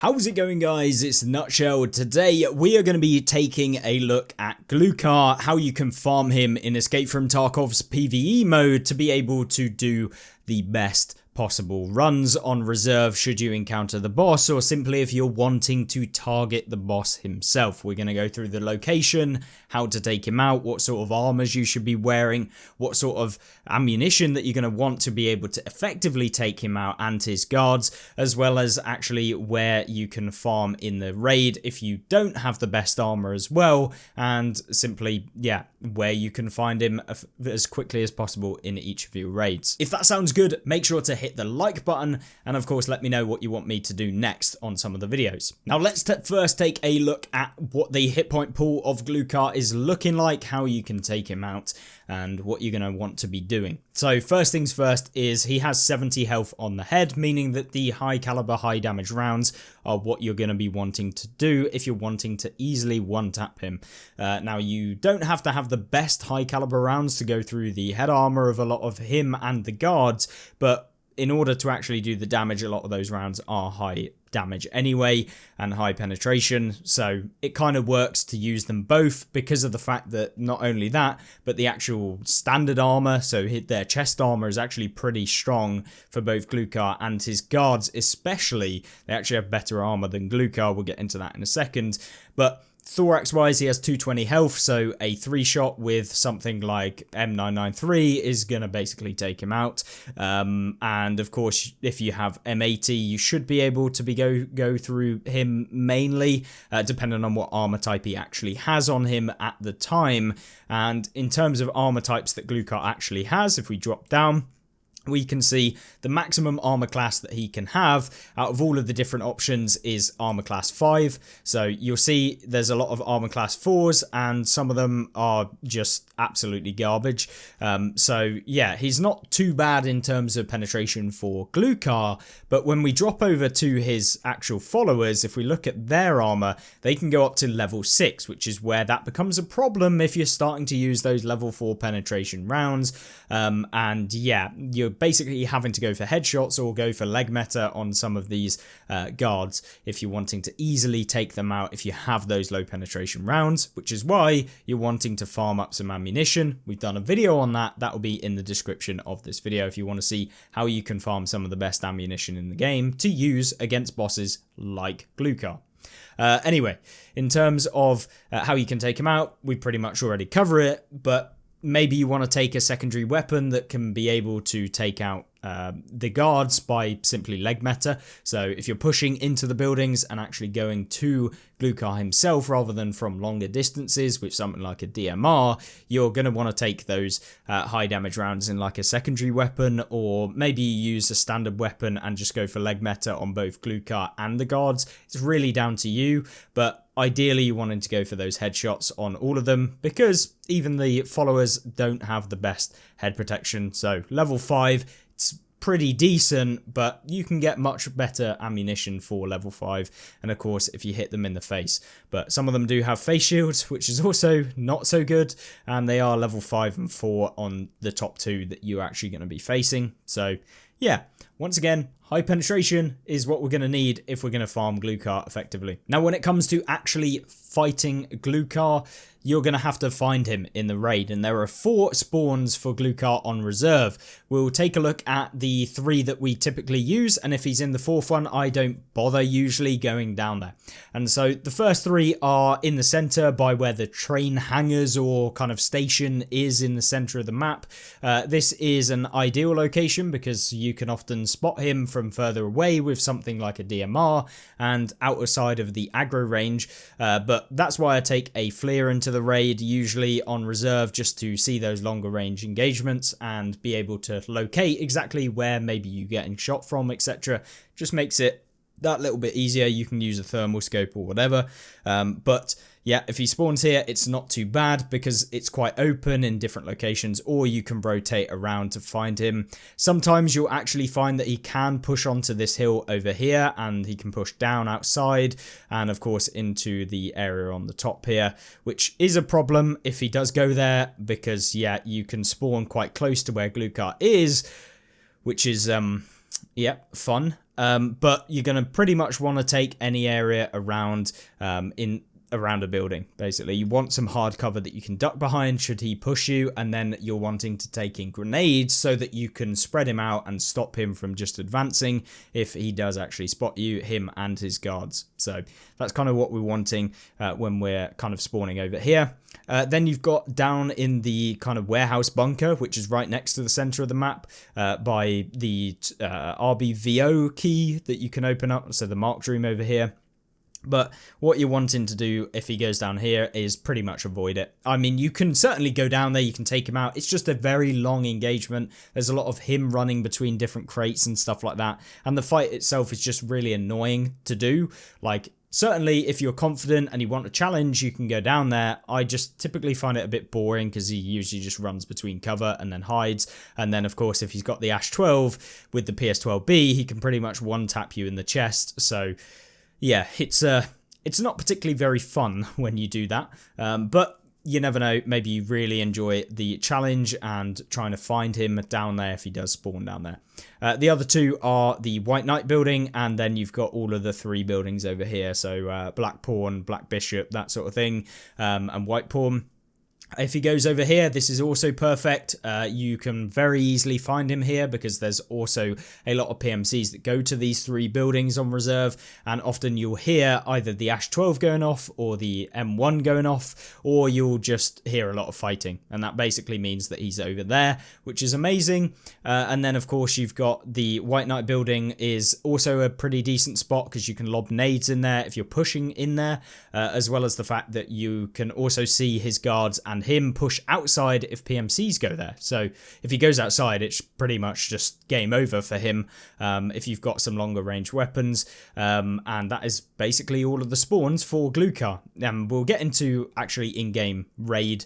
How's it going, guys? It's Nutshell. Today we are going to be taking a look at Glukhar, how you can farm him in Escape from Tarkov's PVE mode to be able to do the best possible runs on reserve should you encounter the boss, or simply if you're wanting to target the boss himself. We're going to go through the location, how to take him out, what sort of armors you should be wearing, what sort of ammunition that you're going to want to be able to effectively take him out and his guards, as well as actually where you can farm in the raid if you don't have the best armor as well, and simply, where you can find him as quickly as possible in each of your raids. If that sounds good, make sure to hit the like button, and of course let me know what you want me to do next on some of the videos. Now let's first take a look at what the hit point pool of Glukhar is looking like, how you can take him out, and what you're going to want to be doing. So first things first is he has 70 health on the head, meaning that the high caliber, high damage rounds are what you're going to be wanting to do if you're wanting to easily one-tap him. Now you don't have to have the best high caliber rounds to go through the head armor of a lot of him and the guards, but in order to actually do the damage, a lot of those rounds are high damage anyway and high penetration, so it kind of works to use them both because of the fact that not only that, but the actual standard armor, so their chest armor is actually pretty strong for both Glukhar and his guards especially. They actually have better armor than Glukhar, we'll get into that in a second, but thorax wise he has 220 health, so a 3-shot with something like M993 is gonna basically take him out, and of course if you have M80 you should be able to go through him mainly, depending on what armor type he actually has on him at the time. And in terms of armor types that Glukhar actually has, if we drop down, we can see the maximum armor class that he can have out of all of the different options is armor class 5. So you'll see there's a lot of armor class 4s and some of them are just absolutely garbage. So yeah, he's not too bad in terms of penetration for Glukhar, but when we drop over to his actual followers, if we look at their armor, they can go up to level 6, which is where that becomes a problem if you're starting to use those level 4 penetration rounds. And yeah, you're basically having to go for headshots or go for leg meta on some of these guards if you're wanting to easily take them out if you have those low penetration rounds, which is why you're wanting to farm up some ammunition. We've done a video on that. That will be in the description of this video if you want to see how you can farm some of the best ammunition in the game to use against bosses like Glukhar. Anyway, in terms of how you can take him out, we pretty much already cover it, but maybe you want to take a secondary weapon that can be able to take out the guards by simply leg meta. So if you're pushing into the buildings and actually going to Glukhar himself rather than from longer distances with something like a DMR, you're going to want to take those high damage rounds in like a secondary weapon, or maybe you use a standard weapon and just go for leg meta on both Glukhar and the guards. It's really down to you, but ideally you wanted to go for those headshots on all of them because even the followers don't have the best head protection. So level 5, it's pretty decent, but you can get much better ammunition for level 5, and of course if you hit them in the face. But some of them do have face shields, which is also not so good, and they are level 5 and 4 on the top 2 that you're actually going to be facing. So yeah, once again, high penetration is what we're going to need if we're going to farm Glukhar effectively. Now when it comes to actually fighting Glukhar, you're going to have to find him in the raid, and there are 4 spawns for Glukhar on reserve. We'll take a look at the 3 that we typically use, and if he's in the 4th one, I don't bother usually going down there. And so the first 3 are in the center by where the train hangars or kind of station is in the center of the map. This is an ideal location because you can often spot him from further away with something like a DMR and outside of the aggro range, but that's why I take a flare into the raid usually on reserve, just to see those longer range engagements and be able to locate exactly where maybe you're getting shot from, etc. Just makes it that little bit easier. You can use a thermal scope or whatever, but yeah, if he spawns here, it's not too bad because it's quite open in different locations, or you can rotate around to find him. Sometimes you'll actually find that he can push onto this hill over here, and he can push down outside and of course into the area on the top here, which is a problem if he does go there because yeah, you can spawn quite close to where Glukhar is, which is Yep, fun. But you're going to pretty much want to take any area around around a building, basically. You want some hard cover that you can duck behind should he push you, and then you're wanting to take in grenades so that you can spread him out and stop him from just advancing if he does actually spot you, him and his guards. So that's kind of what we're wanting when we're kind of spawning over here. Then you've got down in the kind of warehouse bunker, which is right next to the center of the map, by the RBVO key that you can open up, so the marked room over here. But what you're wanting to do if he goes down here is pretty much avoid it. I mean, you can certainly go down there, you can take him out. It's just a very long engagement. There's a lot of him running between different crates and stuff like that. And the fight itself is just really annoying to do. Like, certainly if you're confident and you want a challenge, you can go down there. I just typically find it a bit boring because he usually just runs between cover and then hides. And then, of course, if he's got the Ash 12 with the PS12B, he can pretty much one-tap you in the chest. So yeah, it's not particularly very fun when you do that, but you never know, maybe you really enjoy the challenge and trying to find him down there if he does spawn down there. The other two are the White Knight building, and then you've got all of the 3 buildings over here, so Black Pawn, Black Bishop, that sort of thing, and White Pawn. If he goes over here, this is also perfect. You can very easily find him here because there's also a lot of PMCs that go to these 3 buildings on reserve, and often you'll hear either the Ash 12 going off or the M1 going off, or you'll just hear a lot of fighting, and that basically means that he's over there, which is amazing. And then of course you've got the White Knight building is also a pretty decent spot because you can lob nades in there if you're pushing in there, as well as the fact that you can also see his guards and him push outside if PMCs go there. So if he goes outside, it's pretty much just game over for him if you've got some longer range weapons. And that is basically all of the spawns for Glukhar. We'll get into actually in-game raid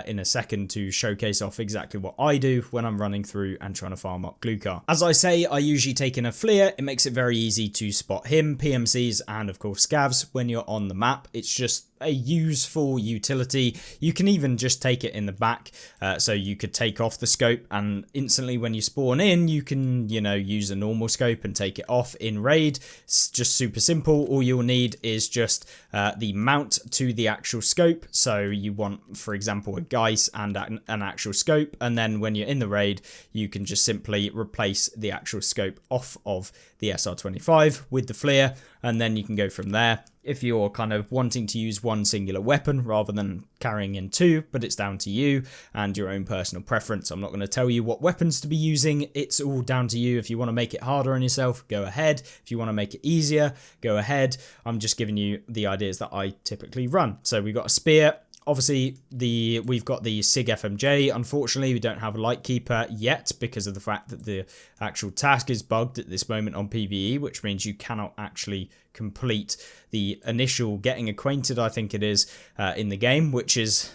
in a second to showcase off exactly what I do when I'm running through and trying to farm up Glukhar. As I say, I usually take in a Fleer. It makes it very easy to spot him, PMCs, and of course scavs when you're on the map. It's just a useful utility. You can even just take it in the back, so you could take off the scope and instantly when you spawn in you can, you know, use a normal scope and take it off in raid. It's just super simple. All you'll need is just the mount to the actual scope, so you want, for example, a Geist and an actual scope, and then when you're in the raid you can just simply replace the actual scope off of the SR25 with the Fleer, and then you can go from there. If you're kind of wanting to use one singular weapon rather than carrying in 2, but it's down to you and your own personal preference. I'm not going to tell you what weapons to be using. It's all down to you. If you want to make it harder on yourself, go ahead. If you want to make it easier, go ahead. I'm just giving you the ideas that I typically run. So we've got a spear. Obviously, we've got the SIG FMJ. Unfortunately, we don't have a Lightkeeper yet because of the fact that the actual task is bugged at this moment on PVE, which means you cannot actually complete the initial getting acquainted, I think it is, in the game, which is,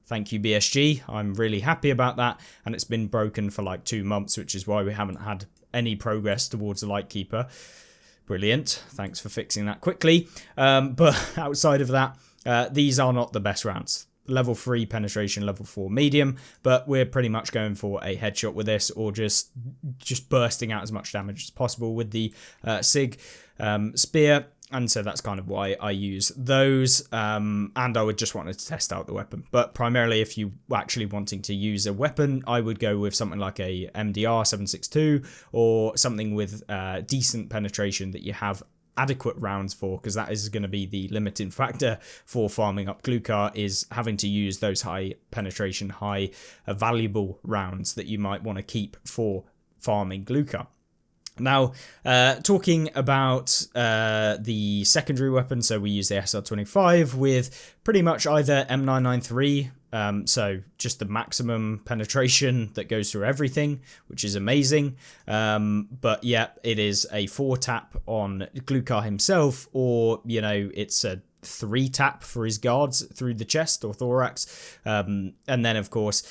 thank you BSG. I'm really happy about that, and it's been broken for like 2 months, which is why we haven't had any progress towards a Lightkeeper. Brilliant. Thanks for fixing that quickly. But outside of that, these are not the best rounds. Level 3 penetration, level 4 medium, but we're pretty much going for a headshot with this, or just bursting out as much damage as possible with the SIG spear. And so that's kind of why I use those, and I would just want to test out the weapon. But primarily, if you were actually wanting to use a weapon, I would go with something like a MDR 762 or something with decent penetration that you have adequate rounds for, because that is going to be the limiting factor for farming up Glukhar, is having to use those high penetration, high valuable rounds that you might want to keep for farming Glukhar. Now, talking about the secondary weapon, so we use the SR25 with pretty much either M993, so just the maximum penetration that goes through everything, which is amazing. But yeah, it is a 4-tap on Glukhar himself, or, you know, it's a 3-tap for his guards through the chest or thorax, and then of course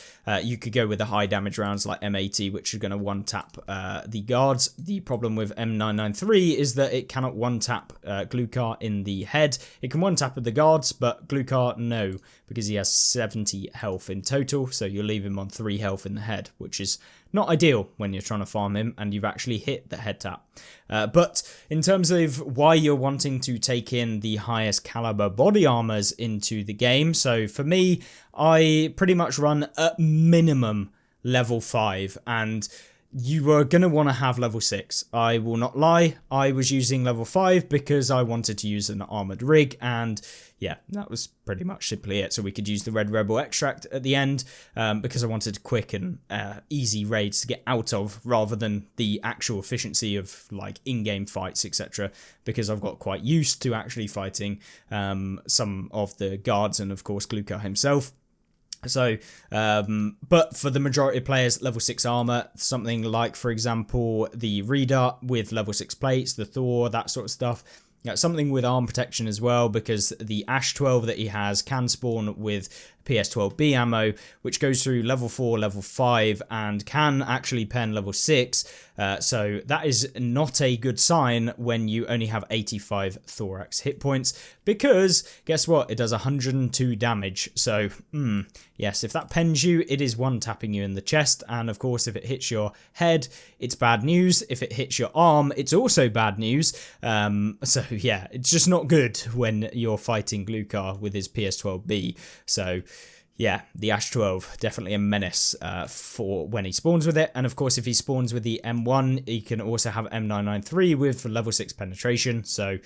you could go with the high damage rounds like M80, which are going to 1-tap the guards. The problem with M993 is that it cannot 1-tap Glukhar in the head. It can 1-tap the guards, but Glukhar no, because he has 70 health in total, so you'll leave him on 3 health in the head, which is not ideal when you're trying to farm him and you've actually hit the head tap. But in terms of why you're wanting to take in the highest caliber body armors into the game, so for me, I pretty much run at minimum level 5, and you are going to want to have level 6. I will not lie, I was using level 5 because I wanted to use an armoured rig, and yeah, that was pretty much simply it. So we could use the Red Rebel extract at the end because I wanted quick and easy raids to get out of, rather than the actual efficiency of like in-game fights, etc. Because I've got quite used to actually fighting some of the guards and of course Glukhar himself. So, but for the majority of players, level 6 armor, something like, for example, the Reader with level 6 plates, the Thor, that sort of stuff. Something with arm protection as well, because the Ash 12 that he has can spawn with PS12B ammo, which goes through level 4, level 5, and can actually pen level 6. So that is not a good sign when you only have 85 thorax hit points, because guess what? It does 102 damage. So, yes, if that pens you, it is one tapping you in the chest. And of course, if it hits your head, it's bad news. If it hits your arm, it's also bad news. So yeah, it's just not good when you're fighting Glukhar with his PS12B. So yeah, the Ash 12, definitely a menace for when he spawns with it. And of course, if he spawns with the M1, he can also have M993 with level 6 penetration. So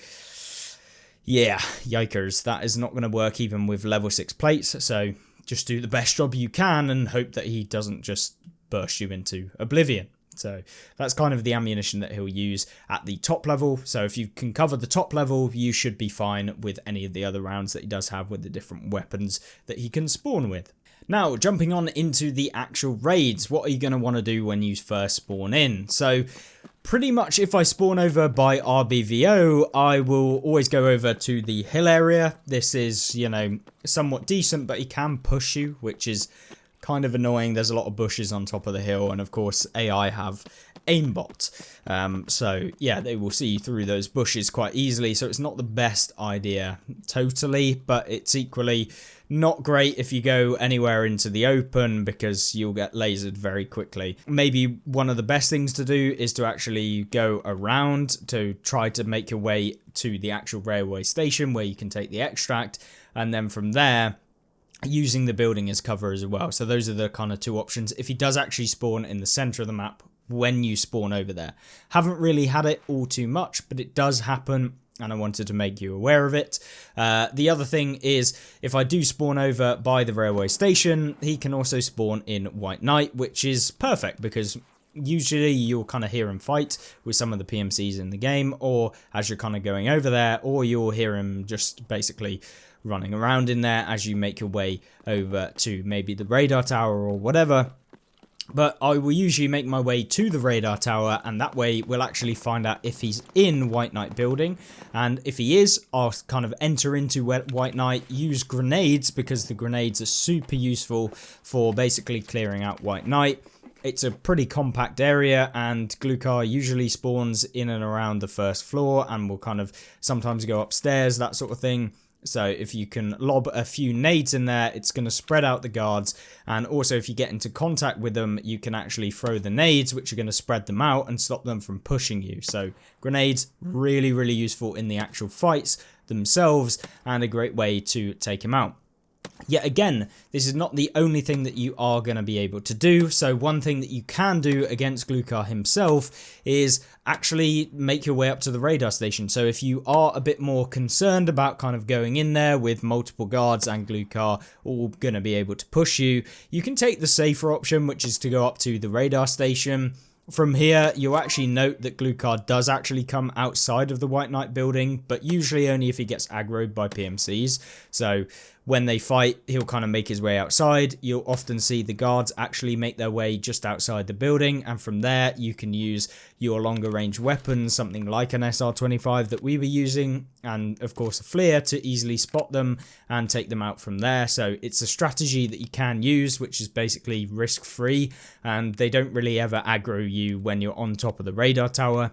yeah, yikers, that is not going to work even with level 6 plates. So just do the best job you can and hope that he doesn't just burst you into oblivion. So that's kind of the ammunition that he'll use at the top level. So if you can cover the top level, you should be fine with any of the other rounds that he does have with the different weapons that he can spawn with. Now, jumping on into the actual raids, what are you going to want to do when you first spawn in? So pretty much if I spawn over by RBVO, I will always go over to the hill area. This is, you know, somewhat decent, but he can push you, which is kind of annoying. There's a lot of bushes on top of the hill, and of course AI have aimbot, so yeah, they will see through those bushes quite easily. So it's not the best idea totally, but it's equally not great if you go anywhere into the open, because you'll get lasered very quickly. Maybe one of the best things to do is to actually go around to try to make your way to the actual railway station where you can take the extract, and then from there using the building as cover as well. So those are the kind of two options if he does actually spawn in the center of the map when you spawn over there. Haven't really had it all too much, but it does happen, and I wanted to make you aware of it. The other thing is, if I do spawn over by the railway station, he can also spawn in White Knight, which is perfect because usually you'll kind of hear him fight with some of the PMCs in the game, or as you're kind of going over there, or you'll hear him just basically running around in there as you make your way over to maybe the radar tower or whatever. But I will usually make my way to the radar tower, and that way we'll actually find out if he's in White Knight building. And if he is, I'll kind of enter into White Knight, use grenades, because the grenades are super useful for basically clearing out White Knight. It's a pretty compact area, and Glukhar usually spawns in and around the first floor and will kind of sometimes go upstairs, that sort of thing. So if you can lob a few nades in there, it's going to spread out the guards. And also if you get into contact with them, you can actually throw the nades, which are going to spread them out and stop them from pushing you. So grenades, really, really useful in the actual fights themselves, and a great way to take him out. Yet again, this is not the only thing that you are going to be able to do. So one thing that you can do against Glukhar himself is actually make your way up to the radar station. So if you are a bit more concerned about kind of going in there with multiple guards and Glukhar all going to be able to push you, you can take the safer option, which is to go up to the radar station. From here, you'll actually note that Glukhar does actually come outside of the White Knight building, but usually only if he gets aggroed by PMCs. So when they fight, he'll kind of make his way outside. You'll often see the guards actually make their way just outside the building, and from there you can use your longer range weapons, something like an SR25 that we were using, and of course a flare to easily spot them and take them out from there. So it's a strategy that you can use, which is basically risk free, and they don't really ever aggro you when you're on top of the radar tower.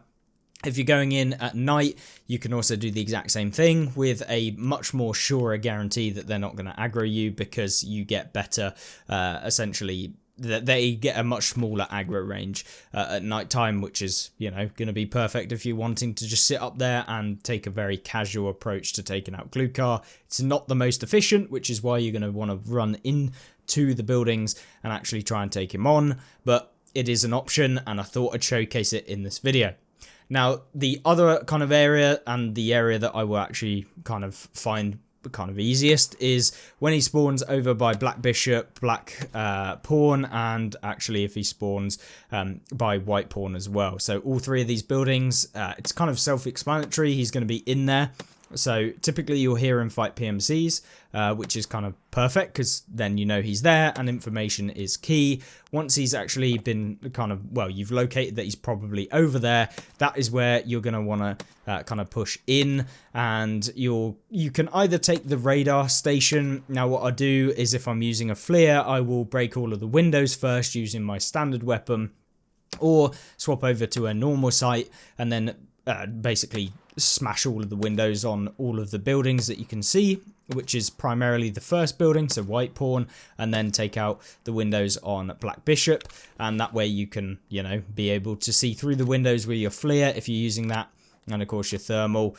If you're going in at night, you can also do the exact same thing with a much more surer guarantee that they're not going to aggro you, because you get better, essentially, they get a much smaller aggro range at night time, which is, you know, going to be perfect if you're wanting to just sit up there and take a very casual approach to taking out Glukhar. It's not the most efficient, which is why you're going to want to run into the buildings and actually try and take him on, but it is an option, and I thought I'd showcase it in this video. Now, the other kind of area, and the area that I will actually kind of find kind of easiest, is when he spawns over by Black Bishop, Black Pawn, and actually if he spawns by White Pawn as well. So all three of these buildings, it's kind of self-explanatory. He's going to be in there. So typically you'll hear him fight PMCs, which is kind of perfect because then you know he's there and information is key. Once he's actually been kind of, well, you've located that he's probably over there, that is where you're going to want to kind of push in, and you can either take the radar station. Now what I do is, if I'm using a flare, I will break all of the windows first using my standard weapon, or swap over to a normal sight and then basically smash all of the windows on all of the buildings that you can see, which is primarily the first building, so White Pawn, and then take out the windows on Black Bishop, and that way you can, you know, be able to see through the windows with your flare if you're using that, and of course your thermal,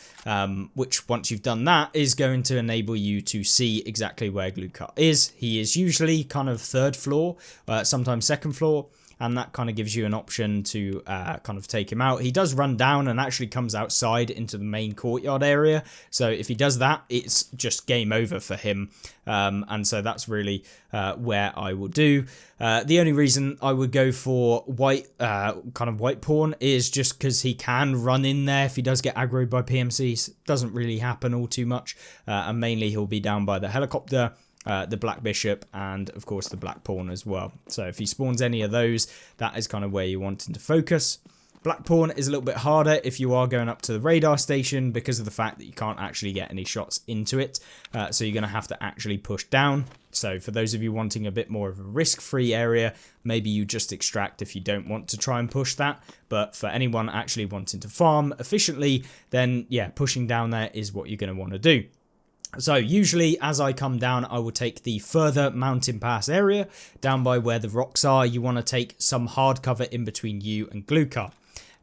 which once you've done that is going to enable you to see exactly where Glukhar is. He is usually kind of third floor, sometimes second floor, and that kind of gives you an option to kind of take him out. He does run down and actually comes outside into the main courtyard area. So if he does that, it's just game over for him. And so that's really where I will do. The only reason I would go for White Pawn is just because he can run in there if he does get aggroed by PMCs. Doesn't really happen all too much. And mainly he'll be down by the helicopter, the Black Bishop, and of course the Black Pawn as well. So if he spawns any of those, that is kind of where you want him to focus. Black Pawn is a little bit harder if you are going up to the radar station because of the fact that you can't actually get any shots into it. So you're going to have to actually push down. So for those of you wanting a bit more of a risk-free area, maybe you just extract if you don't want to try and push that. But for anyone actually wanting to farm efficiently, then yeah, pushing down there is what you're going to want to do. So usually as I come down, I will take the further mountain pass area down by where the rocks are. You want to take some hard cover in between you and Glukhar.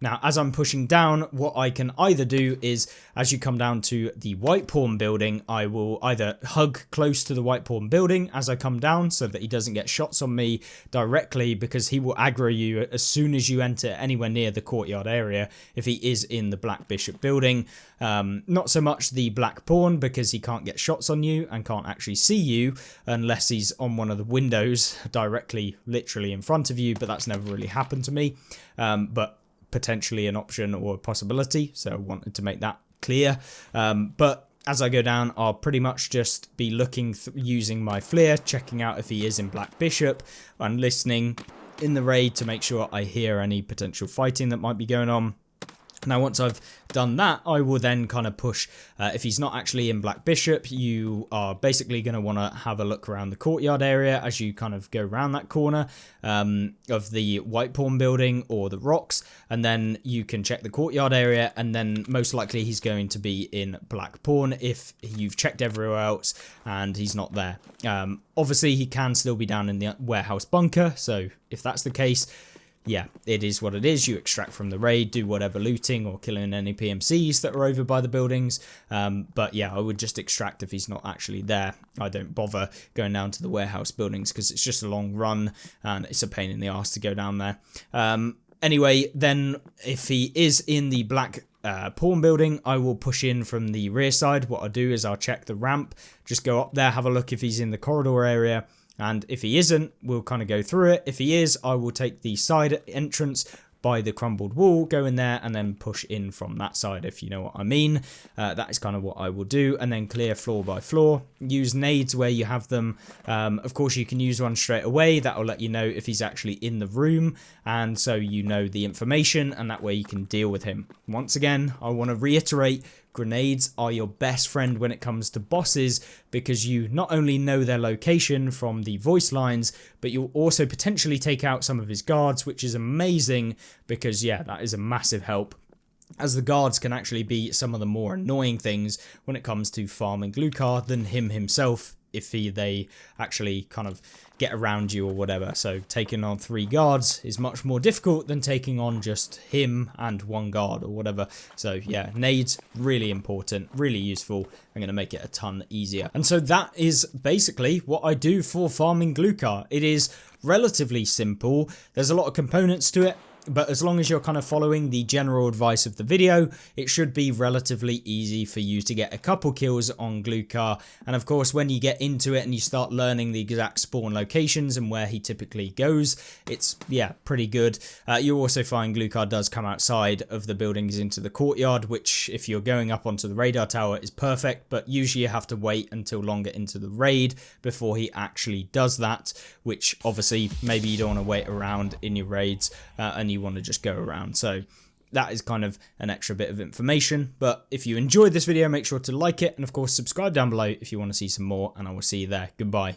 Now, as I'm pushing down, what I can either do is, as you come down to the White Pawn building, I will either hug close to the White Pawn building as I come down so that he doesn't get shots on me directly, because he will aggro you as soon as you enter anywhere near the courtyard area if he is in the Black Bishop building. Not so much the Black Pawn, because he can't get shots on you and can't actually see you unless he's on one of the windows directly, literally in front of you, but that's never really happened to me. But potentially an option or a possibility, so I wanted to make that clear. But as I go down, I'll pretty much just be looking using my flare, checking out if he is in Black Bishop, and listening in the raid to make sure I hear any potential fighting that might be going on. Now once I've done that, I will then kind of push, if he's not actually in Black Bishop, you are basically going to want to have a look around the courtyard area as you kind of go around that corner of the White Pawn building or the rocks, and then you can check the courtyard area, and then most likely he's going to be in Black Pawn if you've checked everywhere else and he's not there. Obviously he can still be down in the warehouse bunker, so if that's the case, yeah, it is what it is. You extract from the raid, do whatever looting or killing any PMCs that are over by the buildings. But yeah, I would just extract if he's not actually there. I don't bother going down to the warehouse buildings because it's just a long run and it's a pain in the arse to go down there. Anyway, then if he is in the Black Pawn building, I will push in from the rear side. What I'll do is I'll check the ramp, just go up there, have a look if he's in the corridor area. And if he isn't, we'll kind of go through it. If he is, I will take the side entrance by the crumbled wall, go in there and then push in from that side, if you know what I mean. That is kind of what I will do, and then clear floor by floor. Use nades where you have them. Of course, you can use one straight away. That will let you know if he's actually in the room, and so you know the information, and that way you can deal with him. Once again, I want to reiterate, grenades are your best friend when it comes to bosses, because you not only know their location from the voice lines, but you'll also potentially take out some of his guards, which is amazing because, yeah, that is a massive help, as the guards can actually be some of the more annoying things when it comes to farming Glukhar than him himself iffy they actually kind of get around you or whatever. So taking on 3 guards is much more difficult than taking on just him and 1 guard or whatever. So yeah, nades really important, really useful. I'm going to make it a ton easier. And so that is basically what I do for farming Glukhar. It is relatively simple. There's a lot of components to it, but as long as you're kind of following the general advice of the video, it should be relatively easy for you to get a couple kills on Glukhar. And of course, when you get into it and you start learning the exact spawn locations and where he typically goes, it's, yeah, pretty good. You also find Glukhar does come outside of the buildings into the courtyard, which if you're going up onto the radar tower is perfect, but usually you have to wait until longer into the raid before he actually does that, which obviously maybe you don't want to wait around in your raids and you want to just go around. So that is kind of an extra bit of information. But if you enjoyed this video, make sure to like it and of course subscribe down below if you want to see some more, and I will see you there. Goodbye.